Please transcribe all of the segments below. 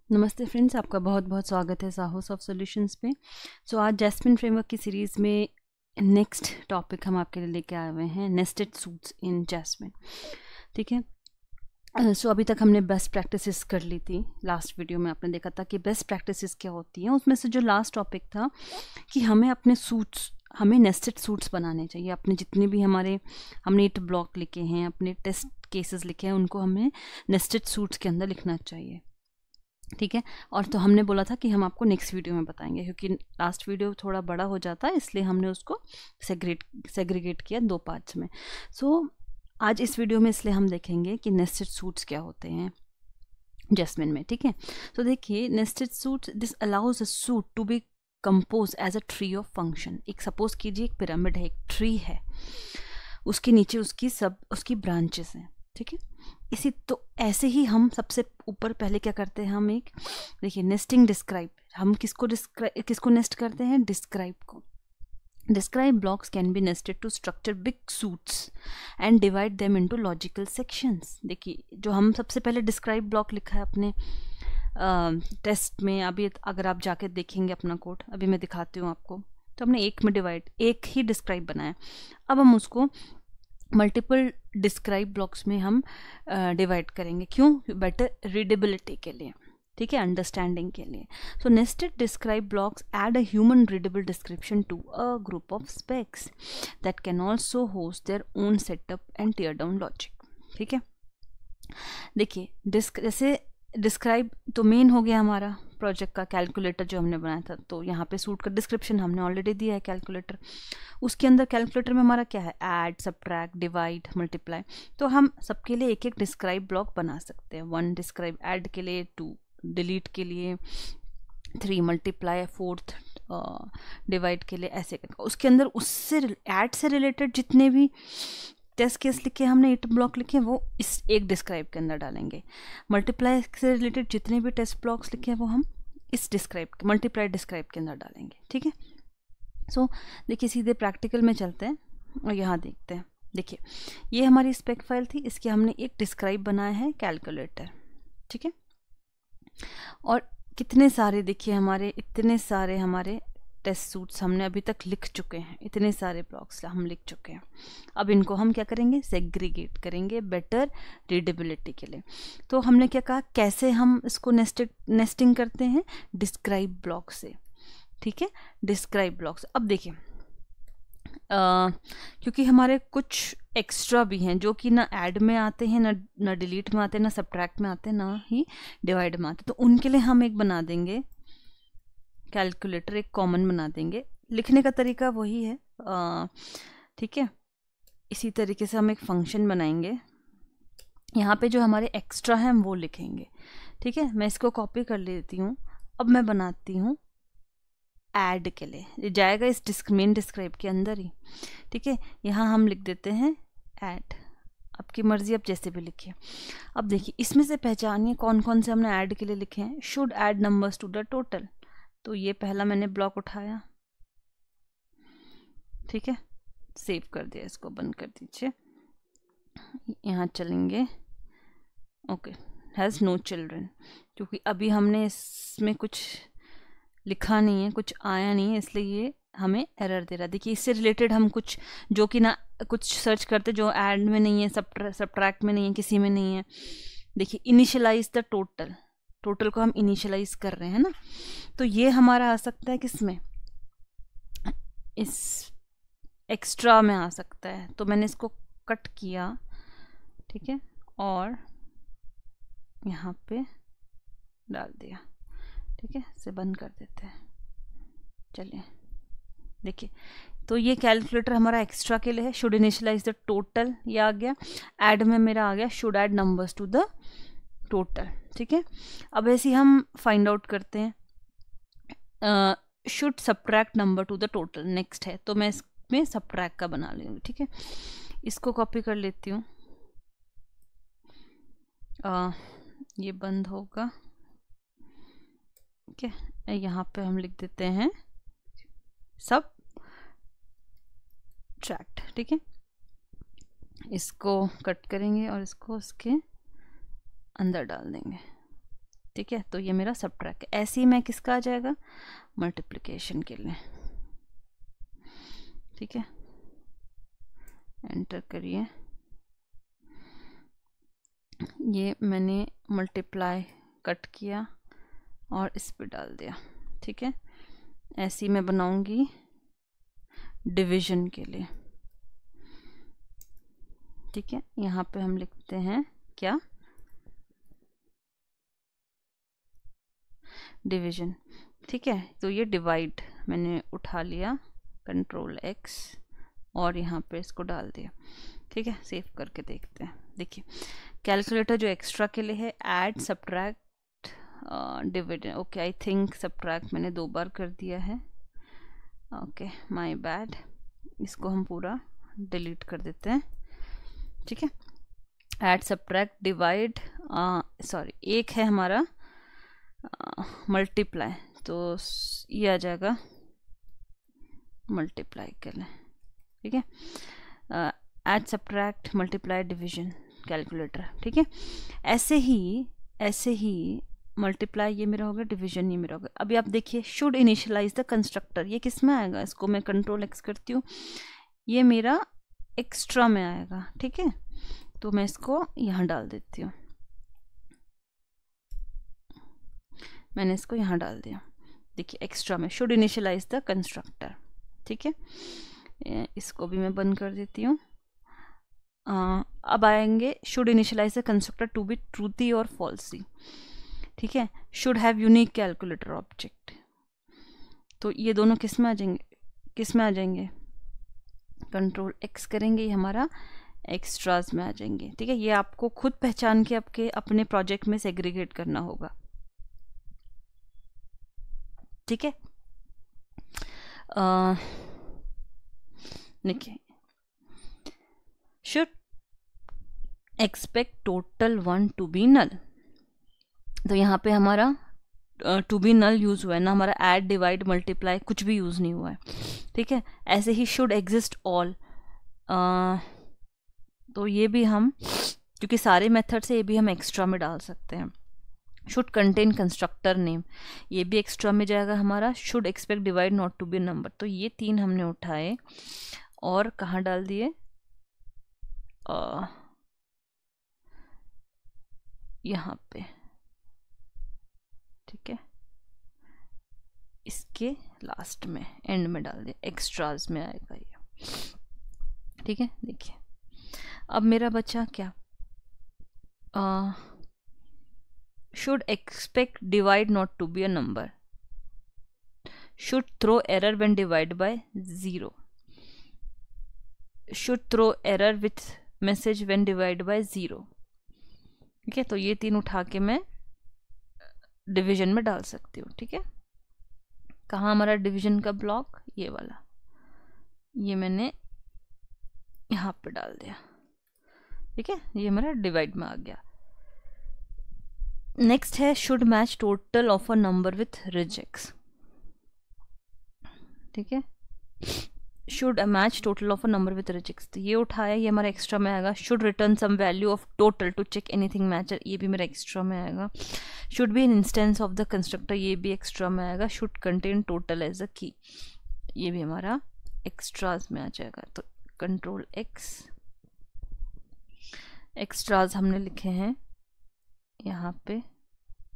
नमस्ते फ्रेंड्स, आपका बहुत बहुत स्वागत है साहोस ऑफ सॉल्यूशंस पे। आज जैस्मिन फ्रेमवर्क की सीरीज़ में नेक्स्ट टॉपिक हम आपके लिए लेके आए हुए हैं, नेस्टेड सूट्स इन जैस्मिन। ठीक है। अभी तक हमने बेस्ट प्रैक्टिसेस कर ली थी। लास्ट वीडियो में आपने देखा था कि बेस्ट प्रैक्टिसेस क्या होती हैं। उसमें से जो लास्ट टॉपिक था कि हमें नेस्टेड सूट्स बनाने चाहिए। अपने जितने भी हमने 8 ब्लॉक लिखे हैं, अपने टेस्ट केसेस लिखे हैं, उनको हमें नेस्टेड सूट्स के अंदर लिखना चाहिए। ठीक है। और तो हमने बोला था कि हम आपको नेक्स्ट वीडियो में बताएंगे, क्योंकि लास्ट वीडियो थोड़ा बड़ा हो जाता है, इसलिए हमने उसको सेग्रीगेट किया 2 पार्ट्स में। आज इस वीडियो में इसलिए हम देखेंगे कि नेस्टेड सूट्स क्या होते हैं जैस्मिन में। ठीक है। देखिए, nested suites, this allows a suite to be compose as a tree of function. एक सपोज कीजिए एक पिरामिड है, एक ट्री है, उसके नीचे उसकी ब्रांचेस हैं। ठीक है। ऐसे ही हम सबसे ऊपर पहले क्या करते हैं, हम एक देखिए नेस्टिंग डिस्क्राइब, हम किसको नेस्ट करते हैं, डिस्क्राइब को। Describe blocks can be nested to structure big suites and divide them into logical sections. देखिए, जो हम सबसे पहले डिस्क्राइब ब्लॉक लिखा है अपने टेस्ट में, अभी अगर आप जाके देखेंगे अपना कोड, अभी मैं दिखाती हूँ आपको, तो हमने एक ही डिस्क्राइब बनाया। अब हम उसको मल्टीपल डिस्क्राइब ब्लॉक्स में हम डिवाइड करेंगे। क्यों? बेटर रीडेबिलिटी के लिए। ठीक है, अंडरस्टैंडिंग के लिए। Nested describe blocks add a human readable description to a group of specs that can also host their own setup and tear down logic. ठीक है। देखिए, जैसे डिस्क्राइब तो मेन हो गया हमारा प्रोजेक्ट का कैलकुलेटर जो हमने बनाया था। तो यहाँ पे सूट का डिस्क्रिप्शन हमने ऑलरेडी दिया है, कैलकुलेटर। उसके अंदर कैलकुलेटर में हमारा क्या है, ऐड, सब्ट्रैक्ट, डिवाइड, मल्टीप्लाई। तो हम सबके लिए एक एक डिस्क्राइब ब्लॉक बना सकते हैं। 1 डिस्क्राइब ऐड के लिए, 2 डिलीट के लिए, 3 मल्टीप्लाई, 4th डिवाइड के लिए, ऐसे करके उसके अंदर उससे ऐड से रिलेटेड जितने भी टेस्ट केस लिखे, हमने 8 ब्लॉक लिखे, वो इस एक डिस्क्राइब के अंदर डालेंगे। मल्टीप्लाई से रिलेटेड जितने भी टेस्ट ब्लॉक्स लिखे हैं वो हम इस मल्टीप्लाई डिस्क्राइब के अंदर डालेंगे। ठीक है। देखिए, सीधे प्रैक्टिकल में चलते हैं और यहाँ देखते हैं। देखिए, ये हमारी स्पेक फाइल थी, इसके हमने एक डिस्क्राइब बनाया है कैलकुलेटर। ठीक है। और कितने सारे, देखिए इतने सारे हमारे टेस्ट सूट्स हमने अभी तक लिख चुके हैं, इतने सारे ब्लॉक्स हम लिख चुके हैं। अब इनको हम क्या करेंगे, सेग्रीगेट करेंगे बेटर रीडेबिलिटी के लिए। तो हमने क्या कहा, कैसे हम इसको नेस्टिंग करते हैं, डिस्क्राइब ब्लॉक से। ठीक है, डिस्क्राइब ब्लॉक्स। अब देखिए, क्योंकि हमारे कुछ एक्स्ट्रा भी हैं जो कि ना ऐड में आते हैं, ना डिलीट में आते हैं, ना सब्ट्रैक्ट में आते हैं, ना ही डिवाइड में आते हैं। तो उनके लिए हम एक बना देंगे कैलकुलेटर, एक कॉमन बना देंगे। लिखने का तरीका वही है। ठीक है। इसी तरीके से हम एक फंक्शन बनाएंगे, यहाँ पे जो हमारे एक्स्ट्रा हैं हम वो लिखेंगे। ठीक है। मैं इसको कॉपी कर लेती हूँ। अब मैं बनाती हूँ ऐड के लिए, जाएगा इस मेन डिस्क्राइब के अंदर ही। ठीक है। यहाँ हम लिख देते हैं ऐड, आपकी मर्जी, आप जैसे भी लिखिए। अब देखिए, इसमें से पहचानिए कौन कौन से हमने ऐड के लिए लिखे हैं। Should add numbers to the total, तो ये पहला मैंने ब्लॉक उठाया। ठीक है, सेव कर दिया, इसको बंद कर दीजिए। यहाँ चलेंगे, ओके, हैज़ नो चिल्ड्रन, क्योंकि अभी हमने इसमें कुछ लिखा नहीं है, कुछ आया नहीं है, इसलिए ये हमें एरर दे रहा है। देखिए, इससे रिलेटेड हम कुछ जो कि ना कुछ सर्च करते जो ऐड में नहीं है, सब्ट्रैक्ट में नहीं है, किसी में नहीं है। देखिए, इनिशियलाइज द टोटल को हम इनिशियलाइज कर रहे हैं ना, तो ये हमारा आ सकता है किसमें, इस एक्स्ट्रा में आ सकता है। तो मैंने इसको कट किया। ठीक है, और यहाँ पे डाल दिया। ठीक है, इसे बंद कर देते हैं। चलिए, देखिए, तो ये कैलकुलेटर हमारा एक्स्ट्रा के लिए है। शुड इनिशियलाइज द टोटल, ये आ गया। ऐड में मेरा आ गया should add numbers to the total. ठीक है। अब ऐसे हम फाइंड आउट करते हैं, should subtract number to the total next है, तो मैं इसमें सब्ट्रैक्ट का बना लूँगी। ठीक है, इसको कॉपी कर लेती हूँ। ये बंद होगा। ठीक है, यहाँ पे हम लिख देते हैं सब ट्रैक्ट। ठीक है, इसको कट करेंगे और इसको इसके अंदर डाल देंगे। ठीक है, तो ये मेरा सबट्रैक्ट। ऐसे ही मैं किसका आ जाएगा, मल्टीप्लिकेशन के लिए। ठीक है, एंटर करिए। ये मैंने मल्टीप्लाई कट किया और इस पे डाल दिया। ठीक है, ऐसी मैं बनाऊंगी डिवीजन के लिए। ठीक है, यहाँ पे हम लिखते हैं क्या, डिवीजन। ठीक है, तो ये डिवाइड मैंने उठा लिया, कंट्रोल एक्स, और यहाँ पे इसको डाल दिया। ठीक है, सेव करके देखते हैं। देखिए कैलकुलेटर जो एक्स्ट्रा के लिए है, add, subtract, dividend. Okay, I think subtract मैंने 2 बार कर दिया है। Okay, my bad. इसको हम पूरा डिलीट कर देते हैं। ठीक है, ऐड, सब्ट्रैक्ट, डिवाइड, सॉरी एक है हमारा मल्टीप्लाई, तो ये आ जाएगा मल्टीप्लाई कर लें। ठीक है, add, subtract, multiply, division calculator. ठीक है, ऐसे ही मल्टीप्लाई ये मेरा होगा, डिवीजन ये मेरा होगा। अभी आप देखिए, शुड इनिशियलाइज द कंस्ट्रक्टर, ये किस में आएगा, इसको मैं कंट्रोल एक्स करती हूँ, ये मेरा एक्स्ट्रा में आएगा। ठीक है, तो मैं इसको यहाँ डाल देती हूँ, मैंने इसको यहाँ डाल दिया। देखिए एक्स्ट्रा में शुड इनिशियलाइज द कंस्ट्रक्टर। ठीक है, इसको भी मैं बंद कर देती हूँ। अब आएंगे should initialize the constructor to be truthy और फॉल्सी। ठीक है, should have unique calculator object, तो ये दोनों किस में आ जाएंगे, कंट्रोल एक्स करेंगे, ये हमारा एक्स्ट्राज में आ जाएंगे। ठीक है, ये आपको खुद पहचान के आपके अपने प्रोजेक्ट में सेग्रीगेट करना होगा। ठीक है, देखिए should expect total 1 to be null, तो यहाँ पे हमारा टू बी नल यूज हुआ है ना, हमारा ऐड, डिवाइड, मल्टीप्लाई कुछ भी यूज नहीं हुआ है। ठीक है, ऐसे ही शुड एग्जिस्ट ऑल, तो ये भी हम, क्योंकि सारे मेथड से ये भी हम एक्स्ट्रा में डाल सकते हैं। शुड कंटेन कंस्ट्रक्टर नेम, ये भी एक्स्ट्रा में जाएगा हमारा। Should expect divide not to be number, तो ये 3 हमने उठाए और कहाँ डाल दिए, यहाँ पे। ठीक है, इसके लास्ट में एंड में डाल दिया, एक्स्ट्राज में आएगा ये। ठीक है, देखिए अब मेरा बचा क्या, should expect divide not to be a number, should throw error when divide by 0, should throw error with message when divide by 0। ठीक है, तो ये 3 उठा के मैं डिवीजन में डाल सकती हूँ। ठीक है, कहाँ हमारा डिवीजन का ब्लॉक, ये वाला, ये मैंने यहाँ पे डाल दिया। ठीक है, ये हमारा डिवाइड में आ गया। नेक्स्ट है should match total of a number with rejects. ठीक है, should match total of a number with rejects, तो ये उठाया, ये हमारा एक्स्ट्रा में आएगा। Should return sum value of total to check anything matcher, ये भी मेरा एक्स्ट्रा में आएगा। Should be an instance of the constructor, ये भी एक्स्ट्रा में आएगा। Should contain total as a key, ये भी हमारा एक्स्ट्राज में आ जाएगा। तो कंट्रोल एक्स, एक्स्ट्राज हमने लिखे हैं यहाँ पे।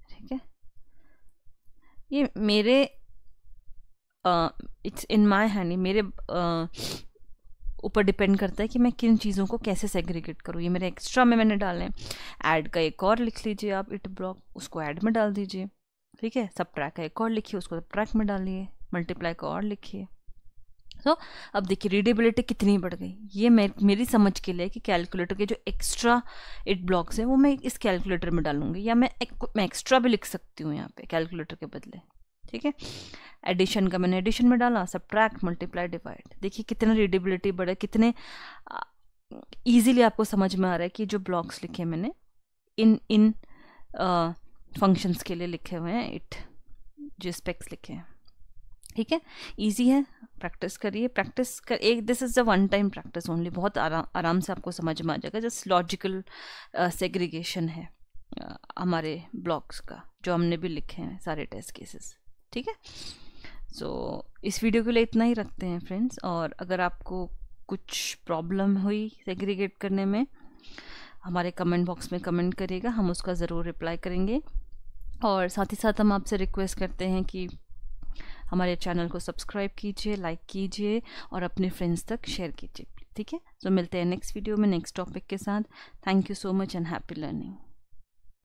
ठीक है, ये मेरे इट्स इन माय हैंड, मेरे ऊपर डिपेंड करता है कि मैं किन चीज़ों को कैसे सेग्रीगेट करूँ। ये मेरे एक्स्ट्रा में मैंने डाले हैं। ऐड का एक और लिख लीजिए आप, इट ब्लॉक, उसको ऐड में डाल दीजिए। ठीक है, सबट्रैक्ट का एक और लिखिए, उसको सबट्रैक्ट में डालिए। मल्टीप्लाई का और लिखिए। तो अब देखिए रीडेबिलिटी कितनी बढ़ गई। ये मेरी समझ के लिए कि कैलकुलेटर के जो एक्स्ट्रा इट ब्लॉक्स हैं वो मैं इस कैलकुलेटर में डालूंगी, या मैं एक्स्ट्रा भी लिख सकती हूँ यहाँ पे कैलकुलेटर के बदले। ठीक है, एडिशन का मैंने एडिशन में डाला, सब्ट्रैक्ट, मल्टीप्लाई, डिवाइड। देखिए कितना रीडेबिलिटी बढ़े, कितने इजीली आपको समझ में आ रहा है कि जो ब्लॉक्स लिखे मैंने इन फंक्शंस के लिए लिखे हुए हैं, इट जो स्पेक्स लिखे हैं। ठीक है, इजी है, प्रैक्टिस करिए। प्रैक्टिस कर एक, this is the one time practice only, बहुत आराम से आपको समझ में आ जाएगा। जस्ट लॉजिकल सेग्रीगेशन है। हमारे ब्लॉग्स का, जो हमने भी लिखे हैं सारे टेस्ट केसेस। ठीक है, सो इस वीडियो के लिए इतना ही रखते हैं फ्रेंड्स। और अगर आपको कुछ प्रॉब्लम हुई सेग्रीगेट करने में, हमारे कमेंट बॉक्स में कमेंट करिएगा, हम उसका ज़रूर रिप्लाई करेंगे। और साथ ही साथ हम आपसे रिक्वेस्ट करते हैं कि हमारे चैनल को सब्सक्राइब कीजिए, लाइक कीजिए और अपने फ्रेंड्स तक शेयर कीजिए। ठीक है, तो मिलते हैं नेक्स्ट वीडियो में नेक्स्ट टॉपिक के साथ। Thank you so much and happy learning.